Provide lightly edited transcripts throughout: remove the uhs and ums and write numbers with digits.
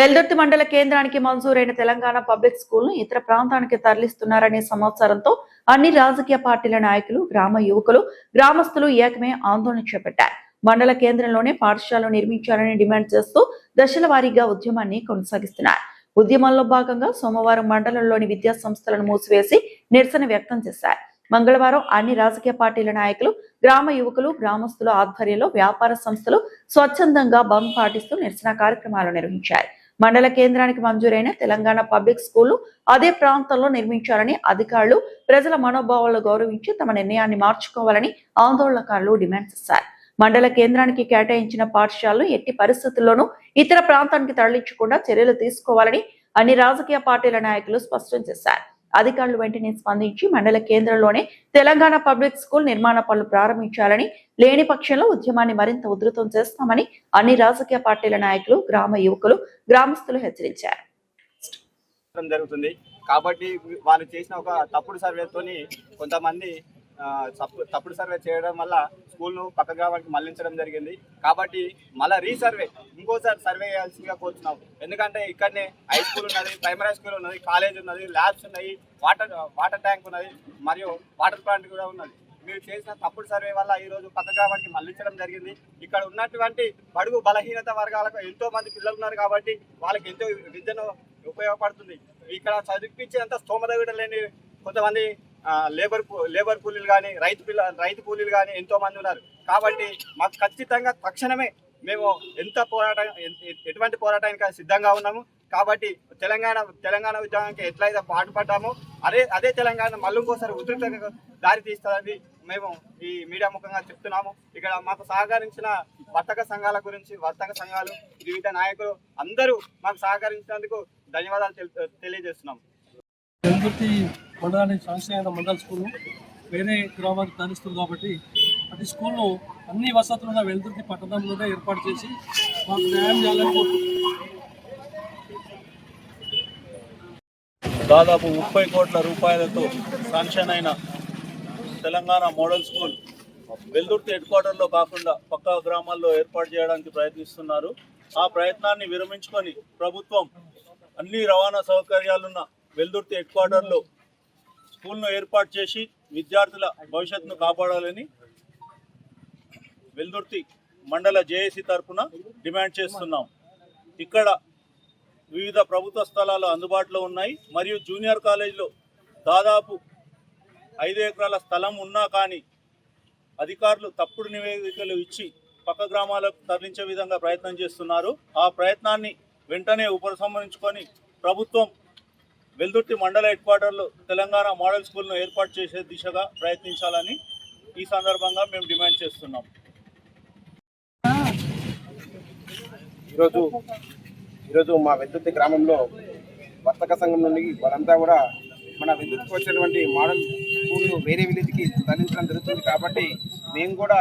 వెల్దుర్తి మండల కేంద్రానికి మంజూరైన తెలంగాణ పబ్లిక్ స్కూల్ ను ఇతర ప్రాంతానికి తరలిస్తున్నారనే సమాచారంతో అన్ని రాజకీయ పార్టీల నాయకులు, గ్రామ యువకులు, గ్రామస్తులు ఏకమే ఆందోళన చేపట్టారు. మండల కేంద్రంలోనే పాఠశాలను నిర్మించాలని డిమాండ్ చేస్తూ దశల వారీగా ఉద్యమాన్ని కొనసాగిస్తున్నారు. ఉద్యమంలో భాగంగా సోమవారం మండలంలోని విద్యా సంస్థలను మూసివేసి నిరసన వ్యక్తం చేశారు. మంగళవారం అన్ని రాజకీయ పార్టీల నాయకులు, గ్రామ యువకులు, గ్రామస్తుల ఆధ్వర్యంలో వ్యాపార సంస్థలు స్వచ్ఛందంగా బంద్ పాటిస్తూ నిరసన కార్యక్రమాలు నిర్వహించారు. మండల కేంద్రానికి మంజూరైన తెలంగాణ పబ్లిక్ స్కూల్ అదే ప్రాంతంలో నిర్మించాలని అధికారులు ప్రజల మనోభావాలను గౌరవించి తమ నిర్ణయాన్ని మార్చుకోవాలని ఆందోళనకారులు డిమాండ్ చేశారు. మండల కేంద్రానికి కేటాయించిన పాఠశాలలు ఎట్టి పరిస్థితుల్లోనూ ఇతర ప్రాంతానికి తరలించకుండా చర్యలు తీసుకోవాలని అన్ని రాజకీయ పార్టీల నాయకులు స్పష్టం చేశారు. అధికారులు వెంటనే స్పందించి మండల కేంద్రంలోనే తెలంగాణ పబ్లిక్ స్కూల్ నిర్మాణ పనులు ప్రారంభించాలని, లేని పక్షంలో ఉద్యమాన్ని మరింత ఉధృతం చేస్తామని అన్ని రాజకీయ పార్టీల నాయకులు, గ్రామ యువకులు, గ్రామస్తులు హెచ్చరించారు. జరుగుతుంది కాబట్టి వాళ్ళు చేసిన ఒక తప్పుడు సర్వేతోని కొంతమంది తప్పుడు సర్వే చేయడం వల్ల స్కూల్ను పక్క గ్రామానికి మళ్లించడం జరిగింది. కాబట్టి మళ్ళీ రీసర్వే ఇంకోసారి సర్వే చేయాల్సిందిగా కోరుతున్నాం. ఎందుకంటే ఇక్కడనే హై స్కూల్ ఉన్నది, ప్రైమరీ స్కూల్ ఉన్నది, కాలేజ్ ఉన్నది, ల్యాబ్స్ ఉన్నాయి, వాటర్ ట్యాంక్ ఉన్నది, మరియు వాటర్ ప్లాంట్ కూడా ఉన్నది. మీరు చేసిన తప్పుడు సర్వే వల్ల ఈరోజు పక్క గ్రామానికి మళ్లించడం జరిగింది. ఇక్కడ ఉన్నటువంటి బడుగు బలహీనత వర్గాలకు ఎంతో మంది పిల్లలు ఉన్నారు కాబట్టి వాళ్ళకి ఎంతో విద్యను ఉపయోగపడుతుంది. ఇక్కడ చదివించేంత స్తోమత కూడా లేని కొంతమంది లేబర్ కూలీలు కానీ రైతు కూలీలు కానీ ఎంతో మంది ఉన్నారు. కాబట్టి మాకు ఖచ్చితంగా తక్షణమే మేము ఎటువంటి పోరాటానికి సిద్ధంగా ఉన్నాము. కాబట్టి తెలంగాణ ఉద్యమానికి ఎట్లయితే పాటుపడ్డామో అదే తెలంగాణ మళ్ళీంకోసారి ఉధృతంగా దారి తీస్తుందని మేము ఈ మీడియా ముఖంగా చెప్తున్నాము. ఇక్కడ మాకు సహకరించిన వర్తక సంఘాలు, వివిధ నాయకులు అందరూ మాకు సహకరించినందుకు ధన్యవాదాలు తెలియజేస్తున్నాము. వెల్దుర్తి మండలానికి శాంక్షన్ అయిన మండల స్కూల్ వేరే గ్రామానికి తరలిస్తుంది కాబట్టి ప్రతి స్కూల్లో అన్ని వసతులుగా వెల్దుర్తి పట్టణంలోనే ఏర్పాటు చేసి మాకు న్యాయం చేయాలని కోరుకుంటున్నాం. దాదాపు 30 కోట్ల రూపాయలతో శాంక్షన్ అయిన Telangana model school Veldurthi head క్వార్టర్లో కాకుండా పక్క గ్రామాల్లో ఏర్పాటు చేయడానికి ప్రయత్నిస్తున్నారు. ఆ ప్రయత్నాన్ని విరమించుకొని ప్రభుత్వం అన్ని రవాణా సౌకర్యాలున్న వెల్దుర్తి హెడ్ క్వార్టర్లో స్కూల్ను ఏర్పాటు చేసి విద్యార్థుల భవిష్యత్తును కాపాడాలని వెల్దుర్తి మండల జేఏసీ తరఫున డిమాండ్ చేస్తున్నాం. ఇక్కడ వివిధ ప్రభుత్వ స్థలాలు అందుబాటులో ఉన్నాయి మరియు జూనియర్ కాలేజీలో దాదాపు 5 ఎకరాల స్థలం ఉన్నా కానీ అధికారులు తప్పుడు నివేదికలు ఇచ్చి పక్క గ్రామాలకు తరలించే విధంగా ప్రయత్నం చేస్తున్నారు. ఆ ప్రయత్నాన్ని వెంటనే ఉపసంహరించుకొని ప్రభుత్వం వెల్దుర్తి మండల హెడ్ క్వార్టర్లో తెలంగాణ మోడల్ స్కూల్ను ఏర్పాటు చేసే దిశగా ప్రయత్నించాలని ఈ సందర్భంగా మేము డిమాండ్ చేస్తున్నాం. ఈరోజు మా వెల్దుర్తి గ్రామంలో వర్తక సంఘం నుండి వాళ్ళంతా కూడా మన వెల్దుర్తికి వచ్చినటువంటి మోడల్ స్కూల్ను వేరే విలేజ్కి తరలించడం జరుగుతుంది. కాబట్టి మేము కూడా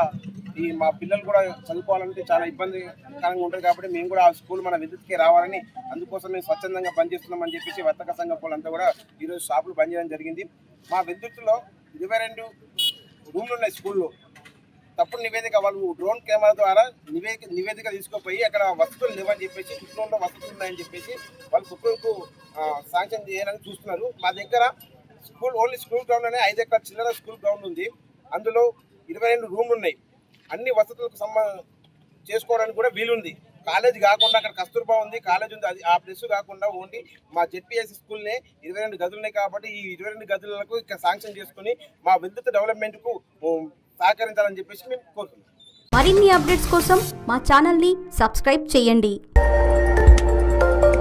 మా పిల్లలు కూడా చదువుకోవాలంటే చాలా ఇబ్బందికరంగా ఉంటుంది. కాబట్టి మేము కూడా ఆ స్కూల్ మన వెల్దుర్తికి రావాలని అందుకోసం మేము స్వచ్ఛందంగా పనిచేస్తున్నామని చెప్పేసి వర్తక సంఘం వాళ్ళంతా కూడా ఈరోజు షాపులు బంద్ చేయడం జరిగింది. మా వెల్దుర్తిలో 22 రూమ్లు ఉన్నాయి స్కూల్లో. తప్పుడు నివేదిక వాళ్ళు డ్రోన్ కెమెరా ద్వారా నివేదిక తీసుకుపోయి అక్కడ వసతులు లేవని చెప్పేసి కుటుంబంలో వసతులు ఉన్నాయని చెప్పేసి వాళ్ళు సుప్రీంకు శాంక్షన్ చేయాలని చూస్తున్నారు. మా దగ్గర ఓన్లీ స్కూల్ గ్రౌండ్లోనే 5 ఎకరాల చిల్లర స్కూల్ గ్రౌండ్ ఉంది. అందులో 22 రూమ్లు ఉన్నాయి. అన్ని వసతులకు చేసుకోవడానికి కూడా వీలుంది. కాలేజ్ కాకుండా అక్కడ కస్తూర్బా ఉంది, కాలేజ్ ఉంది. అది ఆ ప్లేస్ కాకుండా ఓన్లీ మా జెడ్పీఎస్సీ స్కూల్నే 22 గదులున్నాయి. కాబట్టి ఈ 22 గదులకు ఇక్కడ శాంక్షన్ చేసుకుని మా వెల్దుర్తి డెవలప్మెంట్కు సహకరించాలని చెప్పేసి మేము కోరుతున్నాం. మరిన్ని అప్డేట్స్ కోసం మా ఛానల్ని సబ్స్క్రైబ్ చేయండి.